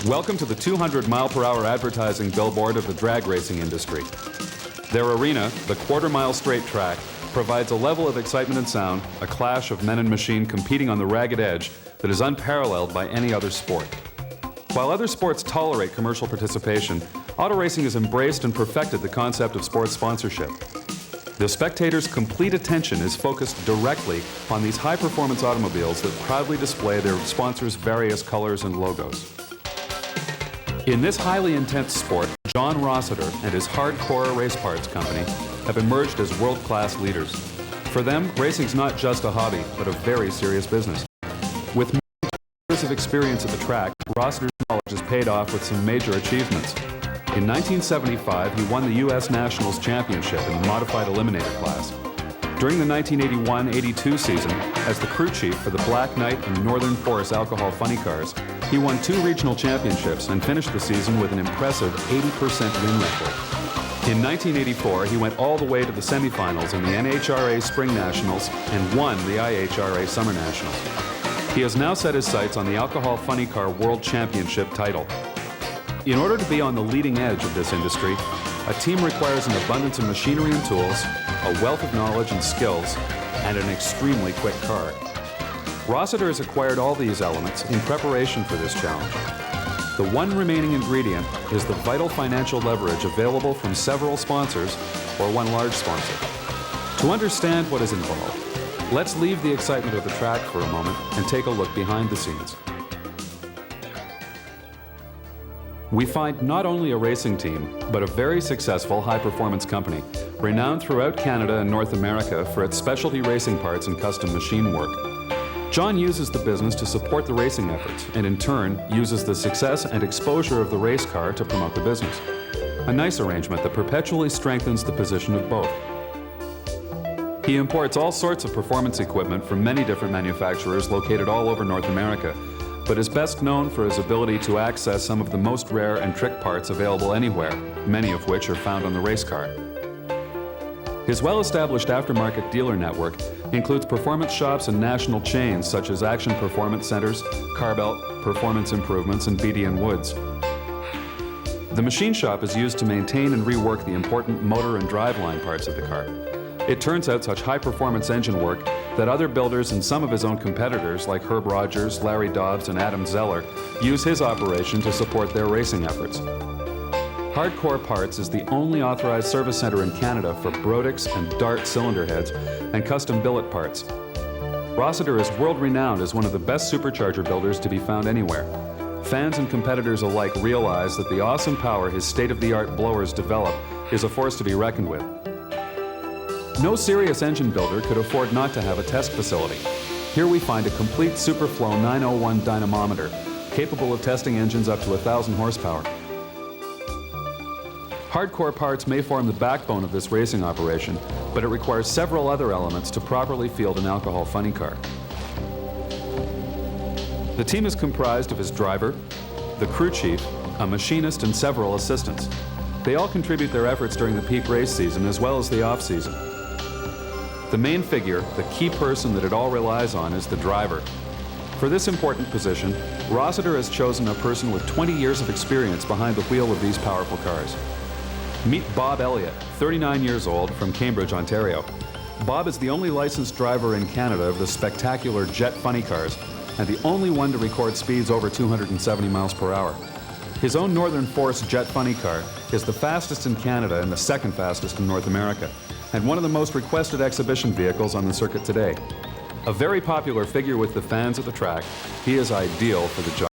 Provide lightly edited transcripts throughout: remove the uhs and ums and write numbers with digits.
Welcome to the 200-mile-per-hour advertising billboard of the drag racing industry. Their arena, the quarter-mile straight track, provides a level of excitement and sound, a clash of men and machine competing on the ragged edge that is unparalleled by any other sport. While other sports tolerate commercial participation, auto racing has embraced and perfected the concept of sports sponsorship. The spectator's complete attention is focused directly on these high-performance automobiles that proudly display their sponsors' various colors and logos. In this highly intense sport, John Rossitter and his hardcore race parts company have emerged as world-class leaders. For them, racing's not just a hobby, but a very serious business. With many years of experience at the track, Rossiter's knowledge has paid off with some major achievements. In 1975, he won the U.S. Nationals Championship in the modified eliminator class. During the 1981-82 season, as the crew chief for the Black Knight and Northern Force alcohol funny cars, he won 2 regional championships and finished the season with an impressive 80% win record. In 1984, he went all the way to the semifinals in the NHRA Spring Nationals and won the IHRA Summer Nationals. He has now set his sights on the Alcohol Funny Car World Championship title. In order to be on the leading edge of this industry, a team requires an abundance of machinery and tools, a wealth of knowledge and skills, and an extremely quick car. Rossitter has acquired all these elements in preparation for this challenge. The one remaining ingredient is the vital financial leverage available from several sponsors or one large sponsor. To understand what is involved, let's leave the excitement of the track for a moment and take a look behind the scenes. We find not only a racing team, but a very successful high-performance company, renowned throughout Canada and North America for its specialty racing parts and custom machine work. John uses the business to support the racing efforts, and in turn, uses the success and exposure of the race car to promote the business. A nice arrangement that perpetually strengthens the position of both. He imports all sorts of performance equipment from many different manufacturers located all over North America, but is best known for his ability to access some of the most rare and trick parts available anywhere, many of which are found on the race car. His well-established aftermarket dealer network includes performance shops and national chains such as Action Performance Centers, Carbelt, Performance Improvements, and Beatty & Woods. The machine shop is used to maintain and rework the important motor and driveline parts of the car. It turns out such high-performance engine work that other builders and some of his own competitors like Herb Rogers, Larry Dobbs, and Adam Zeller use his operation to support their racing efforts. Hardcore Parts is the only authorized service center in Canada for Brodix and Dart cylinder heads and custom billet parts. Rossitter is world-renowned as one of the best supercharger builders to be found anywhere. Fans and competitors alike realize that the awesome power his state-of-the-art blowers develop is a force to be reckoned with. No serious engine builder could afford not to have a test facility. Here we find a complete Superflow 901 dynamometer, capable of testing engines up to 1,000 horsepower. Hardcore Parts may form the backbone of this racing operation, but it requires several other elements to properly field an alcohol funny car. The team is comprised of his driver, the crew chief, a machinist, and several assistants. They all contribute their efforts during the peak race season as well as the off-season. The main figure, the key person that it all relies on, is the driver. For this important position, Rossitter has chosen a person with 20 years of experience behind the wheel of these powerful cars. Meet Bob Elliott, 39 years old, from Cambridge, Ontario. Bob is the only licensed driver in Canada of the spectacular jet funny cars, and the only one to record speeds over 270 miles per hour. His own Northern Force jet funny car is the fastest in Canada and the second fastest in North America, and one of the most requested exhibition vehicles on the circuit today. A very popular figure with the fans at the track, he is ideal for the job.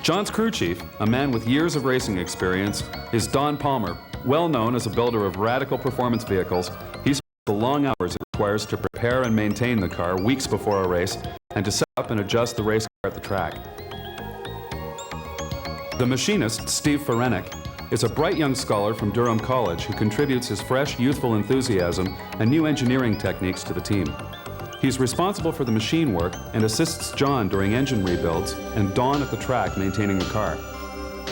John's crew chief, a man with years of racing experience, is Don Palmer, well known as a builder of radical performance vehicles. He spends the long hours it requires to prepare and maintain the car weeks before a race and to set up and adjust the race car at the track. The machinist, Steve Ferenek, is a bright young scholar from Durham College who contributes his fresh, youthful enthusiasm and new engineering techniques to the team. He's responsible for the machine work and assists John during engine rebuilds and Don at the track maintaining the car.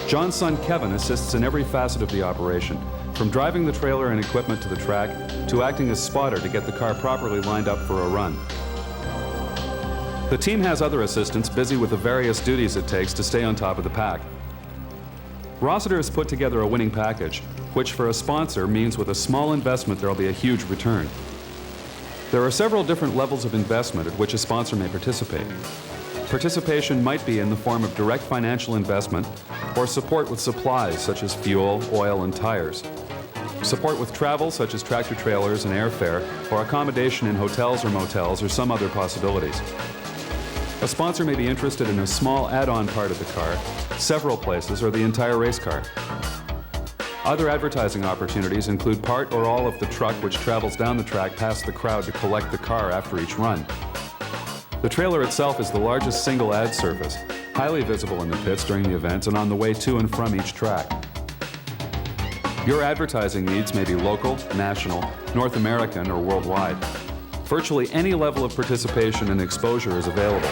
John's son Kevin assists in every facet of the operation, from driving the trailer and equipment to the track to acting as spotter to get the car properly lined up for a run. The team has other assistants busy with the various duties it takes to stay on top of the pack. Rossitter has put together a winning package, which for a sponsor means with a small investment there will be a huge return. There are several different levels of investment at which a sponsor may participate. Participation might be in the form of direct financial investment or support with supplies such as fuel, oil, and tires. Support with travel such as tractor trailers and airfare, or accommodation in hotels or motels, or some other possibilities. A sponsor may be interested in a small add-on part of the car, several places, or the entire race car. Other advertising opportunities include part or all of the truck which travels down the track past the crowd to collect the car after each run. The trailer itself is the largest single ad surface, highly visible in the pits during the events and on the way to and from each track. Your advertising needs may be local, national, North American, or worldwide. Virtually any level of participation and exposure is available.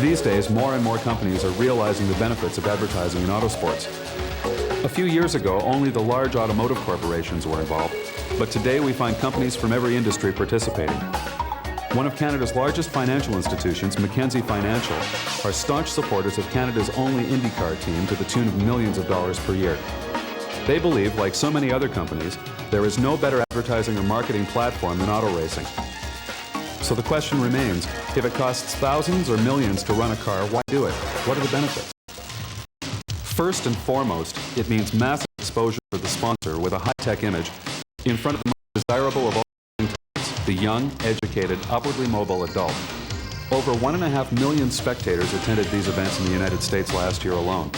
These days, more and more companies are realizing the benefits of advertising in autosports. A few years ago, only the large automotive corporations were involved, but today we find companies from every industry participating. One of Canada's largest financial institutions, Mackenzie Financial, are staunch supporters of Canada's only IndyCar team to the tune of millions of dollars per year. They believe, like so many other companies, there is no better advertising or marketing platform than auto racing. So the question remains, if it costs thousands or millions to run a car, why do it? What are the benefits? First and foremost, it means massive exposure for the sponsor with a high-tech image in front of the most desirable of all targets, the young, educated, upwardly mobile adult. Over 1.5 million spectators attended these events in the United States last year alone.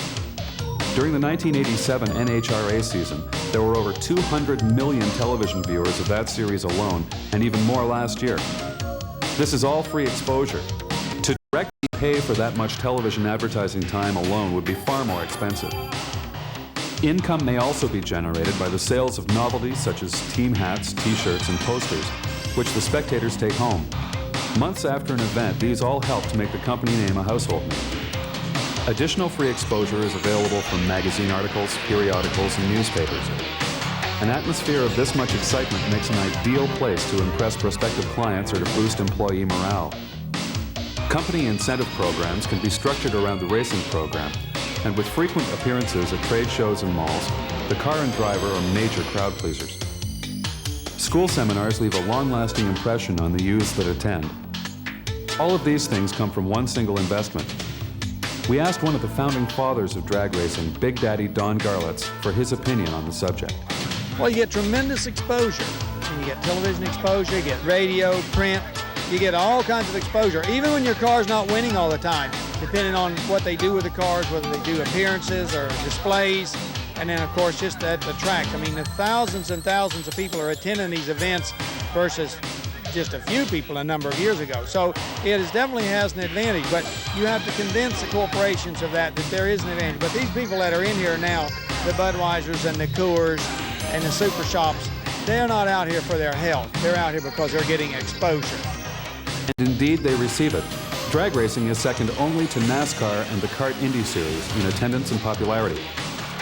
During the 1987 NHRA season, there were over 200 million television viewers of that series alone, and even more last year. This is all free exposure. To directly pay for that much television advertising time alone would be far more expensive. Income may also be generated by the sales of novelties such as team hats, t-shirts, and posters, which the spectators take home. Months after an event, these all help to make the company name a household name. Additional free exposure is available from magazine articles, periodicals, and newspapers. An atmosphere of this much excitement makes an ideal place to impress prospective clients or to boost employee morale. Company incentive programs can be structured around the racing program, and with frequent appearances at trade shows and malls, the car and driver are major crowd pleasers. School seminars leave a long-lasting impression on the youths that attend. All of these things come from one single investment. We asked one of the founding fathers of drag racing, Big Daddy Don Garlits, for his opinion on the subject. Well, you get tremendous exposure. You get television exposure, you get radio, print, you get all kinds of exposure, even when your car's not winning all the time, depending on what they do with the cars, whether they do appearances or displays, and then, of course, just at the track. I mean, the thousands and thousands of people are attending these events versus just a few people a number of years ago. So it definitely has an advantage, but you have to convince the corporations of that there is an advantage. But these people that are in here now, the Budweisers and the Coors and the super shops, they're not out here for their health. They're out here because they're getting exposure. And indeed, they receive it. Drag racing is second only to NASCAR and the Kart Indy Series in attendance and popularity.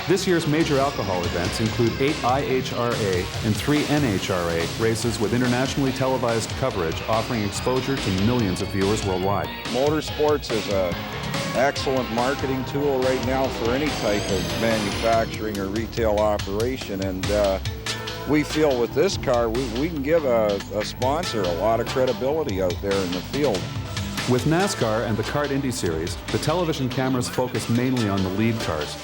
This year's major alcohol events include 8 IHRA and 3 NHRA races with internationally televised coverage offering exposure to millions of viewers worldwide. Motorsports is an excellent marketing tool right now for any type of manufacturing or retail operation, and we feel with this car we can give a sponsor a lot of credibility out there in the field. With NASCAR and the Kart Indy Series, the television cameras focus mainly on the lead cars.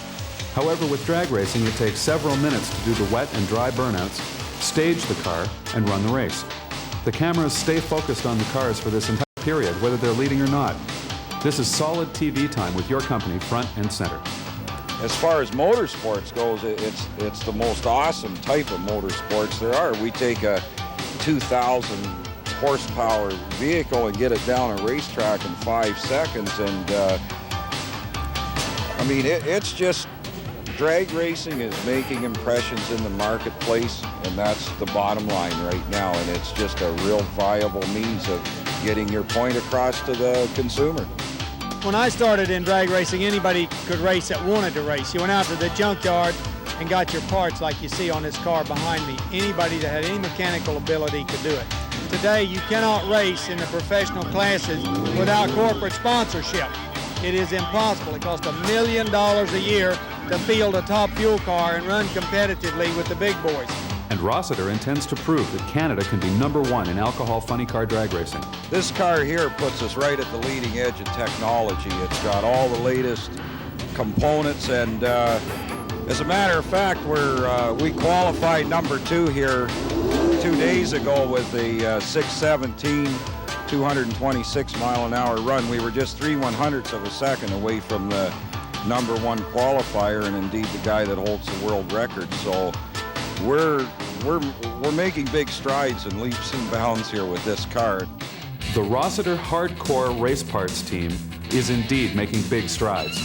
However, with drag racing, it takes several minutes to do the wet and dry burnouts, stage the car, and run the race. The cameras stay focused on the cars for this entire period, whether they're leading or not. This is solid TV time with your company front and center. As far as motorsports goes, it's the most awesome type of motorsports there are. We take a 2,000 horsepower vehicle and get it down a racetrack in 5 seconds, and I mean, it's just drag racing is making impressions in the marketplace, and that's the bottom line right now, and it's just a real viable means of getting your point across to the consumer. When I started in drag racing, anybody could race that wanted to race. You went out to the junkyard and got your parts like you see on this car behind me. Anybody that had any mechanical ability could do it. Today, you cannot race in the professional classes without corporate sponsorship. It is impossible. It costs $1 million a year to field a top fuel car and run competitively with the big boys. And Rossitter intends to prove that Canada can be #1 in alcohol funny car drag racing. This car here puts us right at the leading edge of technology. It's got all the latest components, and as a matter of fact, we qualified #2 here 2 days ago with a 617, 226-mile-an-hour run. We were just 3/100ths of a second away from the #1 qualifier, and indeed the guy that holds the world record. So we're making big strides and leaps and bounds here with this car. The Rossitter Hardcore Race Parts team is indeed making big strides.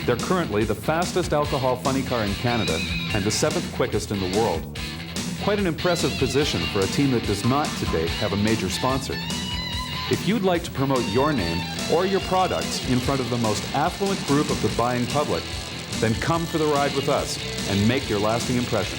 They're currently the fastest alcohol funny car in Canada and the 7th quickest in the world. Quite an impressive position for a team that does not to date have a major sponsor. If you'd like to promote your name or your products in front of the most affluent group of the buying public, then come for the ride with us and make your lasting impression.